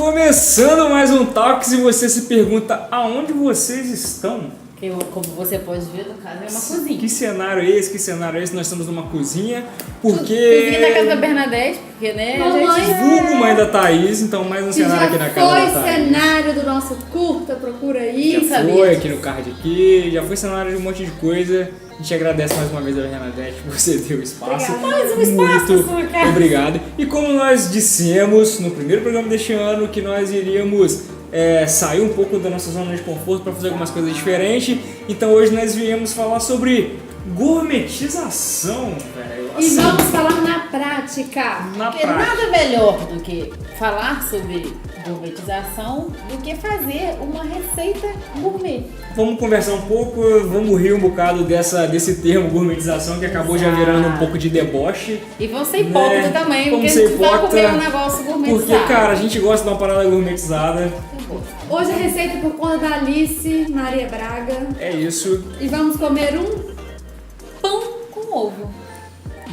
Começando mais um Talks e você se pergunta aonde vocês estão? Como você pode ver, no caso, é uma cozinha. Que cenário é esse? Que cenário é esse? Nós estamos numa cozinha, porque... Cozinha da casa da Bernadette, porque, né, Vulgo mãe da Thaís, então mais um cenário aqui na casa da Thaís. Já foi cenário do nosso curta, procura aí. Já foi aqui no card aqui, já foi cenário de um monte de coisa. A gente agradece mais uma vez a Bernadette por você ter o espaço. Mais um espaço na sua casa. Obrigado. E como nós dissemos no primeiro programa deste ano que nós iríamos sair um pouco da nossa zona de conforto para fazer algumas coisas diferentes, então hoje nós viemos falar sobre gourmetização, velho. E vamos falar na prática. Porque nada melhor do que falar sobre gourmetização do que fazer uma receita gourmet. Vamos conversar um pouco, vamos rir um bocado desse termo gourmetização que acabou já virando um pouco de deboche. E vão ser hipócrita também, Vamos porque ser a gente vai hipócrita, comer um negócio gourmetizado. Porque, cara, a gente gosta de uma parada gourmetizada. Hoje a receita por conta da Alice Maria Braga. É isso. E vamos comer um Pão com ovo.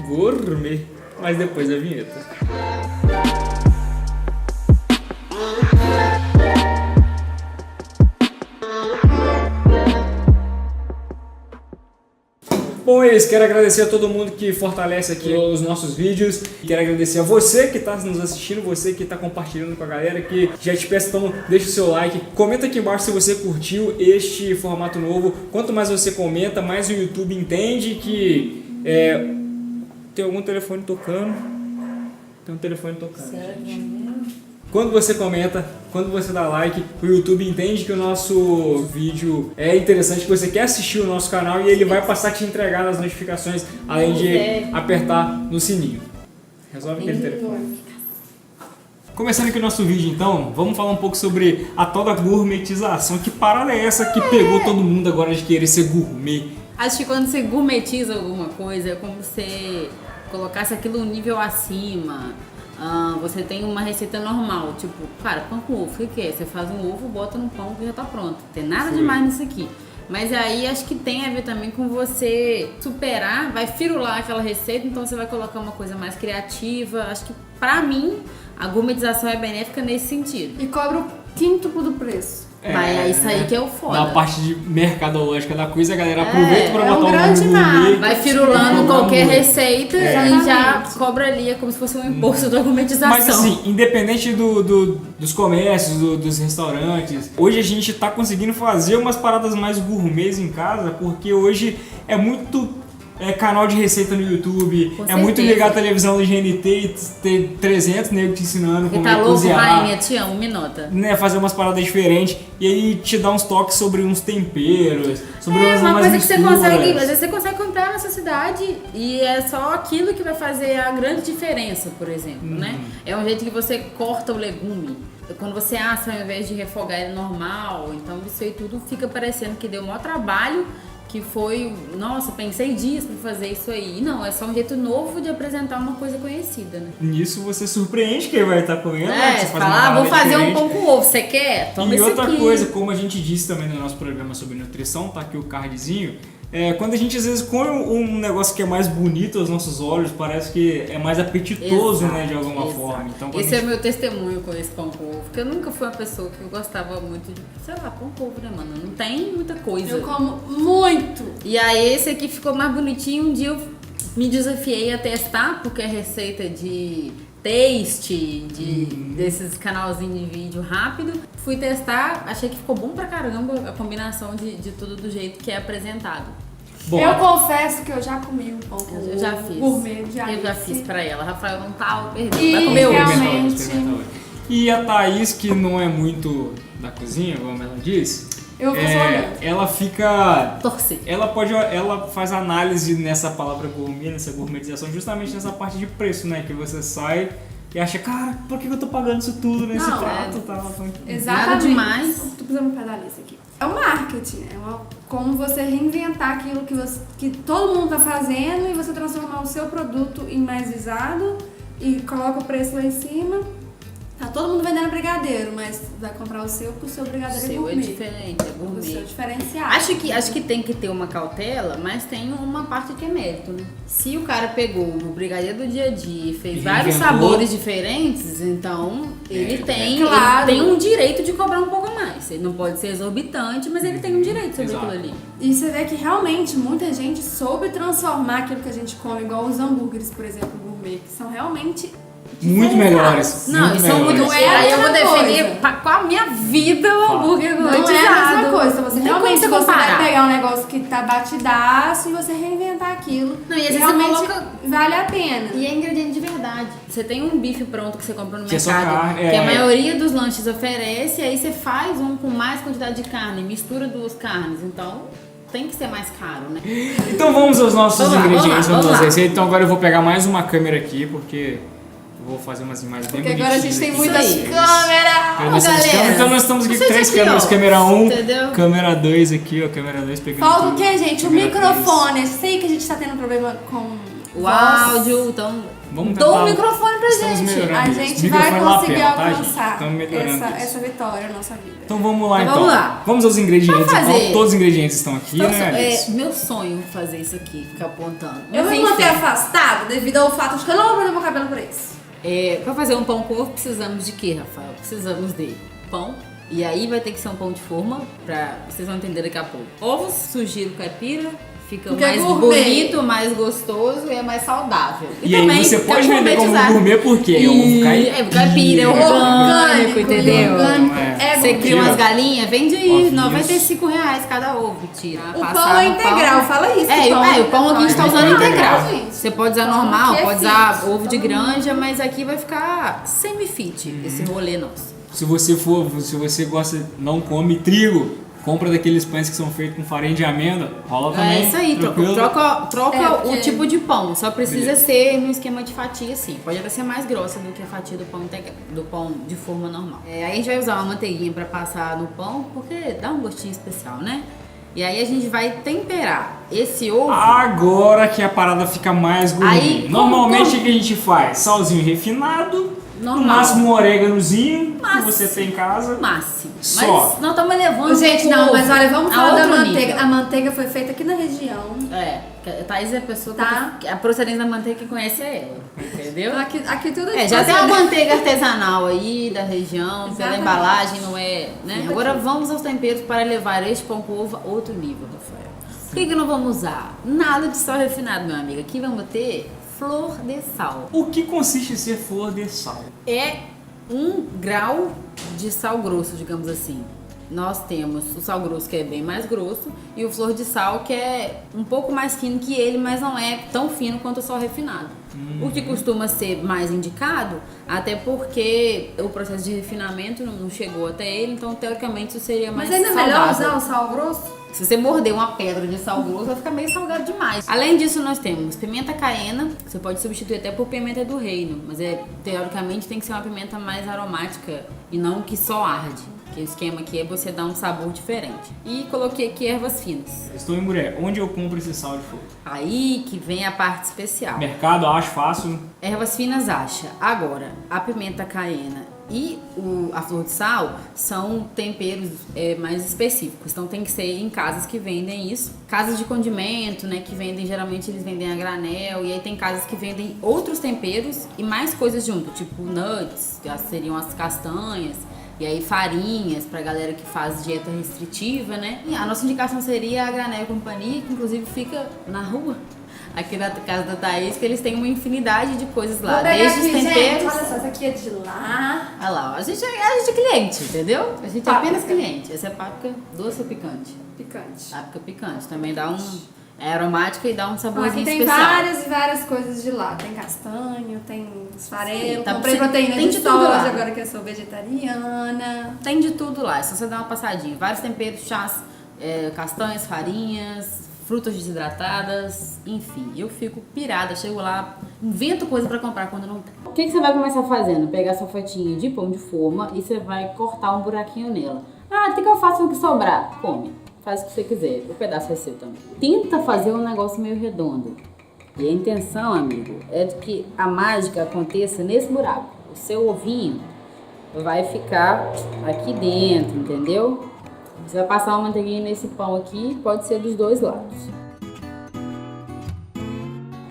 Gourmet. Mas depois da vinheta. Bom, é isso. Quero agradecer a todo mundo que fortalece aqui os nossos vídeos. Quero agradecer a você que está nos assistindo, você que está compartilhando com a galera, que já te peço, então deixa o seu like. Comenta aqui embaixo se você curtiu este formato novo. Quanto mais você comenta, mais o YouTube entende que tem algum telefone tocando. Tem um telefone tocando. Gente. Quando você comenta, quando você dá like, o YouTube entende que o nosso vídeo é interessante, que você quer assistir o nosso canal e ele vai passar a te entregar as notificações, além de apertar no sininho. Resolve aquele telefone. Começando aqui o nosso vídeo então, vamos falar um pouco sobre a tal da gourmetização. Que parada é essa que pegou todo mundo agora de querer ser gourmet? Acho que quando você gourmetiza alguma coisa, é como se colocasse aquilo um nível acima. Você tem uma receita normal, tipo, cara, pão com ovo, o que é? Você faz um ovo, bota no pão que já tá pronto. Não tem nada demais nisso aqui. Mas aí acho que tem a ver também com você superar, vai firular aquela receita, então você vai colocar uma coisa mais criativa. Acho que pra mim a gourmetização é benéfica nesse sentido. E cobra o quíntuplo do preço. Mas é isso aí que é o foda. Na parte de mercadológica da coisa, a galera aproveita pra botar um grande gourmet. Vai firulando qualquer receita e já cobra ali, é como se fosse um imposto da gourmetização. Mas assim, independente dos comércios, dos restaurantes, hoje a gente tá conseguindo fazer umas paradas mais gourmets em casa, porque hoje é muito canal de receita no YouTube, é muito ligar a televisão do GNT e ter 300 negros te ensinando como cozinhar. Rainha, te amo, me nota. Né, fazer umas paradas diferentes e aí te dá uns toques sobre uns temperos, sobre uma coisa misturas. Que você consegue, às vezes você consegue comprar na sua cidade e é só aquilo que vai fazer a grande diferença, por exemplo, né? É um jeito que você corta o legume. Quando você assa ao invés de refogar ele normal, então isso aí tudo fica parecendo que deu o maior trabalho, que foi, nossa, pensei dias pra fazer isso aí. Não, é só um jeito novo de apresentar uma coisa conhecida, né? Nisso você surpreende quem vai estar comendo. Você fala, vou fazer um pão com ovo, você quer? Toma esse aqui. E outra coisa, como a gente disse também no nosso programa sobre nutrição, tá aqui o cardzinho, quando a gente às vezes come um negócio que é mais bonito aos nossos olhos, parece que é mais apetitoso, né, de alguma forma. Então, esse é o meu testemunho com esse pão com ovo, porque eu nunca fui uma pessoa que gostava muito de, sei lá, pão com ovo, né, mano? Não tem muita coisa. Eu como muito! E aí esse aqui ficou mais bonitinho, um dia eu me desafiei a testar, porque é receita de taste, desses canalzinhos de vídeo rápido. Fui testar, achei que ficou bom pra caramba a combinação de tudo do jeito que é apresentado. Bom, eu confesso que eu já comi um pão com ovo. Eu já fiz. Gourmet, eu já fiz pra ela. Rafael não tá, perdeu. E vai comer hoje. realmente... E a Thaís, que não é muito da cozinha, como ela diz, eu fico olhando. Ela fica... Torcer. Ela faz análise nessa palavra gourmet, nessa gourmetização, justamente nessa parte de preço, né? Que você sai e acha, cara, por que eu tô pagando isso tudo nesse prato? Exatamente. Nada demais. Tô precisando pegar a lista aqui. É o marketing, como você reinventar aquilo que todo mundo tá fazendo e você transformar o seu produto em mais visado e coloca o preço lá em cima. Tá todo mundo vendendo brigadeiro, mas vai comprar o seu, porque o seu brigadeiro é gourmet. O seu é diferente, é gourmet. O seu é diferenciado. Acho que tem que ter uma cautela, mas tem uma parte que é mérito, né? Se o cara pegou o brigadeiro do dia a dia e fez vários sabores diferentes, então ele tem um direito de cobrar um pouco mais. Ele não pode ser exorbitante, mas ele tem um direito sobre aquilo ali. E você vê que realmente muita gente soube transformar aquilo que a gente come, igual os hambúrgueres, por exemplo, gourmet, que são realmente muito melhores. Não, e são muito. Aí eu vou definir com a minha vida o hambúrguer gourmetizado. Não é a mesma coisa. Então você realmente você vai pegar um negócio que tá batidaço e você reinventar aquilo. Não, e às vezes realmente vale a pena. E é ingrediente de verdade. Você tem um bife pronto que você compra no mercado, carne, que a maioria dos lanches oferece, e aí você faz um com mais quantidade de carne, mistura duas carnes. Então tem que ser mais caro, né? Então vamos aos nossos ingredientes. Vamos às receitas. Então agora eu vou pegar mais uma câmera aqui, porque vou fazer umas imagens bem bonitinhas. Porque agora a gente tem muitas câmeras. Então nós estamos aqui com 3 câmeras. Câmera 1, câmera 2 aqui, ó. Câmera 2 pegando Falta tudo. o que, gente? O microfone. Eu sei que a gente tá tendo problema com o áudio, então dou o microfone pra gente. A gente vai conseguir alcançar essa vitória na nossa vida. Então vamos lá, Vamos aos ingredientes. Então, todos os ingredientes estão aqui, né? É meu sonho fazer isso aqui, ficar apontando. Eu vou me manter afastada devido ao fato de que eu não vou perder meu cabelo por isso. Pra fazer um pão com ovo, precisamos de quê, Rafael? Precisamos de pão. E aí vai ter que ser um pão de forma, vocês vão entender daqui a pouco. Ovos, sugiro caipira, fica mais bonito, mais gostoso e é mais saudável. E também aí você pode vender como gourmet porque é ovo caipira, é orgânico, entendeu? Você cria gourmet. umas galinhas, vende aí R$95 cada ovo, tira. O pão é integral, fala isso. O pão aqui a gente tá usando integral. Você pode usar normal, pode usar ovo de granja, mas aqui vai ficar semi-fit esse rolê nosso. Se você gosta, não come trigo, compra daqueles pães que são feitos com farinha de amêndoa, rola também. É isso aí, troca o tipo de pão, só precisa ser no esquema de fatia assim. Pode até ser mais grossa do que a fatia do pão de forma normal. Aí a gente vai usar uma manteiguinha pra passar no pão, porque dá um gostinho especial, né? E aí a gente vai temperar esse ovo. Agora que a parada fica mais gourmet. Normalmente o que a gente faz? Salzinho refinado, no máximo um oréganozinho que você tem em casa. Máximo. Só. Mas não estamos levando. Gente, não, mas olha, vamos falar da manteiga. Nível. A manteiga foi feita aqui na região. Thaís é a pessoa que a procedência da manteiga que conhece é ela. Entendeu? Aqui tudo já tem uma manteiga artesanal aí da região, pela embalagem, não é. Né? Agora vamos aos temperos para levar este pão com ovo a outro nível, Rafael. O que não vamos usar? Nada de sal refinado, meu amigo. Aqui vamos ter flor de sal. O que consiste em ser flor de sal? É 1 grau de sal grosso, digamos assim. Nós temos o sal grosso, que é bem mais grosso, e o flor de sal, que é um pouco mais fino que ele, mas não é tão fino quanto o sal refinado. O que costuma ser mais indicado, até porque o processo de refinamento não chegou até ele, então teoricamente isso seria mais saudável. Mas ainda é melhor usar o sal grosso? Se você morder uma pedra de sal grosso, vai ficar meio salgado demais. Além disso, nós temos pimenta caiena, que você pode substituir até por pimenta do reino, mas teoricamente tem que ser uma pimenta mais aromática e não que só arde. Que o esquema aqui é você dar um sabor diferente. E coloquei aqui ervas finas. Estou em Muré. Onde eu compro esse sal de flor? Aí que vem a parte especial. Mercado, acho fácil. Ervas finas acha. Agora, a pimenta caiena e a flor de sal são temperos mais específicos. Então tem que ser em casas que vendem isso. Casas de condimento, né, que vendem, geralmente eles vendem a granel. E aí tem casas que vendem outros temperos e mais coisas junto, tipo nuts, que seriam as castanhas. E aí farinhas pra galera que faz dieta restritiva, né? E a nossa indicação seria a Granel Companhia, que inclusive fica na rua, aqui na casa da Thaís, que eles têm uma infinidade de coisas lá. Desde os temperos. Gente, olha só, essa aqui é de lá. Olha lá, a gente é cliente, entendeu? A gente é apenas cliente. Essa é páprica doce ou picante? Picante. Páprica picante. Também dá é aromática e dá um saborzinho especial. Aqui tem várias e várias coisas de lá. Tem castanho, tem esfarelo. Comprei proteína de soja agora que eu sou vegetariana. Tem de tudo lá, é só você dar uma passadinha. Vários temperos, chás, castanhas, farinhas, frutas desidratadas, enfim. Eu fico pirada, chego lá, invento coisa pra comprar quando não tem. O que você vai começar fazendo? Pegar sua fatinha de pão de forma e você vai cortar um buraquinho nela. Ah, o que eu faço com o que sobrar? Come. Faz o que você quiser, o pedaço é seu também. Tenta fazer um negócio meio redondo. E a intenção, amigo, é de que a mágica aconteça nesse buraco. O seu ovinho vai ficar aqui dentro, entendeu? Você vai passar uma manteiguinha nesse pão aqui, pode ser dos dois lados.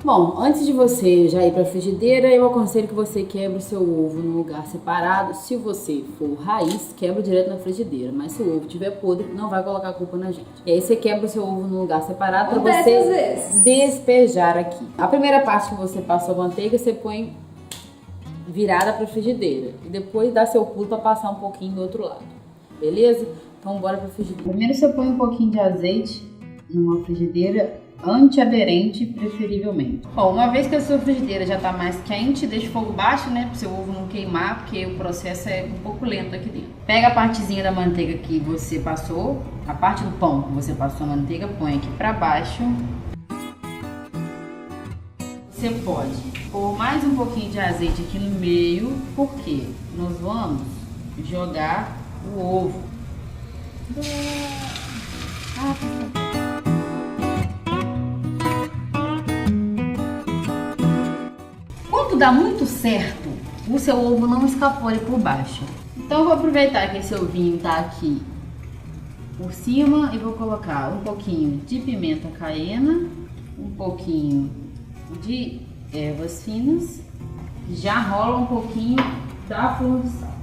Bom, antes de você já ir para a frigideira, eu aconselho que você quebre o seu ovo num lugar separado. Se você for raiz, quebra direto na frigideira. Mas se o ovo estiver podre, não vai colocar a culpa na gente. E aí você quebra o seu ovo num lugar separado para você despejar aqui. A primeira parte que você passou a manteiga, você põe virada para a frigideira. E depois dá seu pulo para passar um pouquinho do outro lado. Beleza? Então bora para a frigideira. Primeiro você põe um pouquinho de azeite numa frigideira antiaderente, preferivelmente. Bom, uma vez que a sua frigideira já está mais quente, deixa o fogo baixo, né, para o seu ovo não queimar, porque o processo é um pouco lento aqui dentro. Pega a partezinha da manteiga que você passou, a parte do pão que você passou a manteiga, põe aqui para baixo. Você pode pôr mais um pouquinho de azeite aqui no meio, porque nós vamos jogar o ovo. Quando dá muito certo, o seu ovo não escapole por baixo. Então eu vou aproveitar que esse ovinho tá aqui por cima e vou colocar um pouquinho de pimenta caiena, um pouquinho de ervas finas, já rola um pouquinho da flor de sal.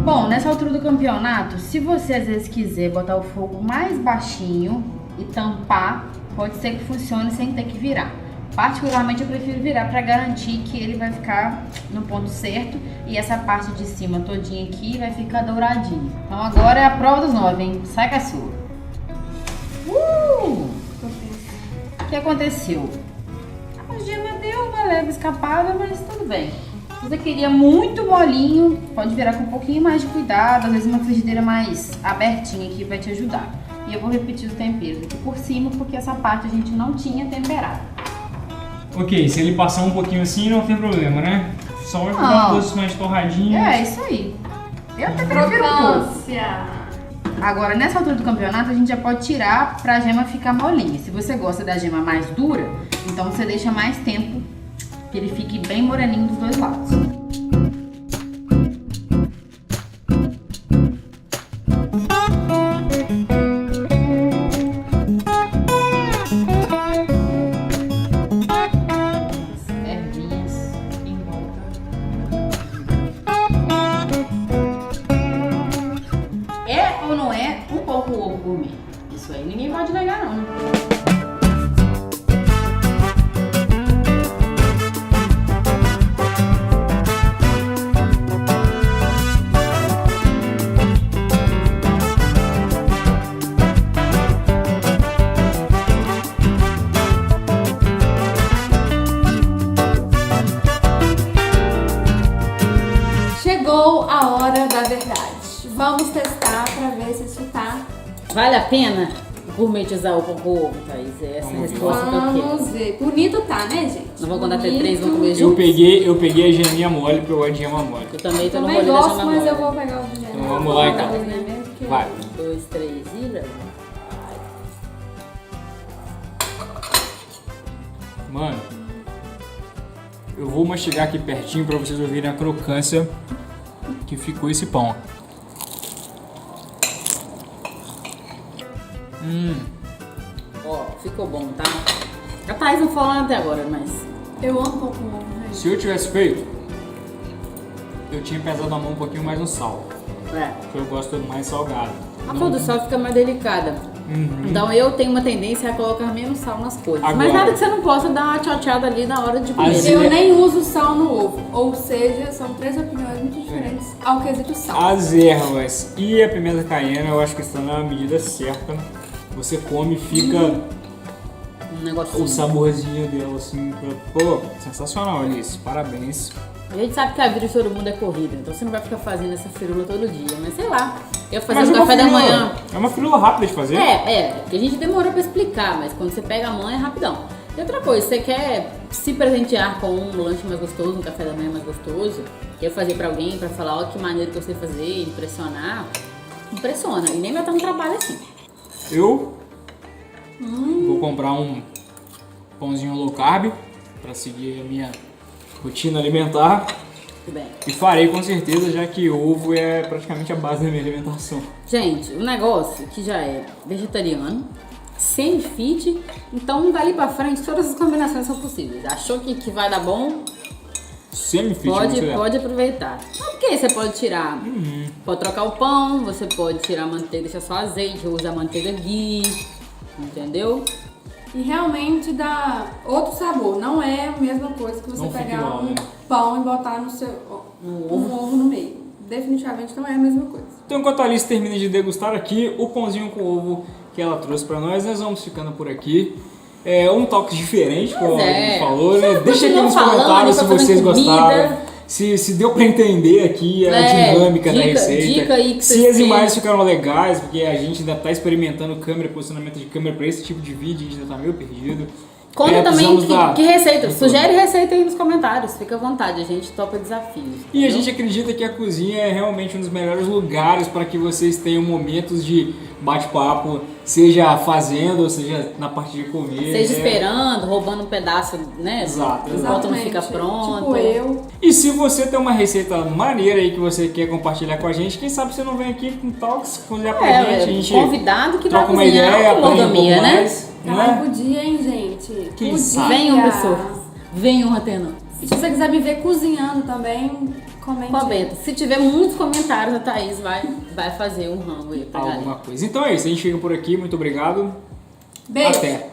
Bom, nessa altura do campeonato, se você às vezes quiser botar o fogo mais baixinho e tampar, pode ser que funcione sem ter que virar. Particularmente eu prefiro virar para garantir que ele vai ficar no ponto certo e essa parte de cima todinha aqui vai ficar douradinha. Então agora é a prova dos 9, hein? Sai com a sua. O que aconteceu? A gema deu uma leve escapada, mas tudo bem. Se você queria muito molinho, pode virar com um pouquinho mais de cuidado. Às vezes uma frigideira mais abertinha aqui vai te ajudar. E eu vou repetir os temperos aqui por cima, porque essa parte a gente não tinha temperado. Ok, se ele passar um pouquinho assim, não tem problema, né? Só vai ficar um pouco mais torradinho. É, isso aí. Eu até prefiro crocância. Agora, nessa altura do campeonato, a gente já pode tirar pra gema ficar molinha. Se você gosta da gema mais dura, então você deixa mais tempo que ele fique bem moreninho dos dois lados. Ervinhas em volta. É ou não é um pouco ovo gourmet? Isso aí ninguém pode negar não, né? Chegou a hora da verdade. Vamos testar pra ver se isso tá... Vale a pena gourmetizar o pão com ovo, Thaís? É essa a resposta que eu quero. Vamos ver. Bonito tá, né, gente? Não vou contar até 3, vamos comer Eu juntos? peguei a geminha mole, porque eu gosto de gema mole. Eu também tô no Também rolê da gosto, gema mas mole. eu vou pegar o do gênero. Então vamos lá, então. Vai. 1, 2, 3 e... vai. Mano, eu vou mastigar aqui pertinho pra vocês ouvirem a crocância que ficou esse pão. Ó, ficou bom, tá? A Thaís não falou nada até agora, mas... Eu amo pão com ovo, gente. Se eu tivesse feito, eu tinha pesado a mão um pouquinho mais no sal. É. Porque eu gosto mais salgado. A flor do sal fica mais delicada. Então eu tenho uma tendência a colocar menos sal nas coisas. Agora, mas nada que você não possa dar uma tchauchada ali na hora de comer. Eu nem uso sal no ovo. Ou seja, são 3 opiniões muito diferentes ao quesito sal. As ervas e a pimenta caiena, eu acho que estão na medida certa. Você come e fica Um negocinho. o saborzinho dela, assim. Pô, sensacional, Alice. Parabéns. A gente sabe que a vida de todo mundo é corrida, então você não vai ficar fazendo essa firula todo dia. Mas sei lá, eu fazer Mas o é uma café da firula- manhã... É uma firula rápida de fazer. porque a gente demorou pra explicar, mas quando você pega a mão é rapidão. E outra coisa, você quer se presentear com um lanche mais gostoso, um café da manhã mais gostoso, quer fazer pra alguém, pra falar, ó, que maneiro que eu sei fazer, impressionar, impressiona. E nem vai estar um trabalho assim. Eu vou comprar um pãozinho low carb para seguir a minha rotina alimentar. Bem. E farei com certeza, já que ovo é praticamente a base da minha alimentação. Gente, o negócio que já é vegetariano, semi-fit, então dali pra frente todas as combinações são possíveis. Achou que vai dar bom? Semi-fit, pode aproveitar. Não, porque você pode tirar, pode trocar o pão, você pode tirar a manteiga, deixar só azeite, usar manteiga ghee, entendeu? E realmente dá outro sabor, não é a mesma coisa que você Não fica pegar igual, um né? pão e botar no seu um ovo no meio. Definitivamente não é a mesma coisa. Então, enquanto a Alice termina de degustar aqui o pãozinho com ovo que ela trouxe pra nós vamos ficando por aqui. É um toque diferente, como a gente falou, né? Deixa aqui nos comentários se vocês gostaram. Se deu pra entender aqui a dinâmica da receita. Dica aí que se as imagens ficaram legais, porque a gente ainda tá experimentando câmera, posicionamento de câmera pra esse tipo de vídeo, a gente ainda tá meio perdido. Conta também que receita, sugere receita aí nos comentários, fica à vontade, a gente topa desafios. E a gente acredita que a cozinha é realmente um dos melhores lugares para que vocês tenham momentos de bate-papo, seja fazendo, ou seja na parte de comer. Seja esperando, roubando um pedaço, né? Exato. Enquanto não fica pronto. Tipo eu. E se você tem uma receita maneira aí que você quer compartilhar com a gente, quem sabe você não vem aqui com talks, cozinhar pra gente. A gente convidado que vai troca uma cozinhar, ideia, aprende um pouco né? mais, não é? Podia, hein, gente? Quem Podia. sabe? Venham, pessoas. Venham, Atena. E se você quiser me ver cozinhando também, comente. Comenta. Se tiver muitos comentários, a Thaís vai fazer um rango aí pra galera. Alguma coisa. Então é isso, a gente fica por aqui. Muito obrigado. Beijo. Até.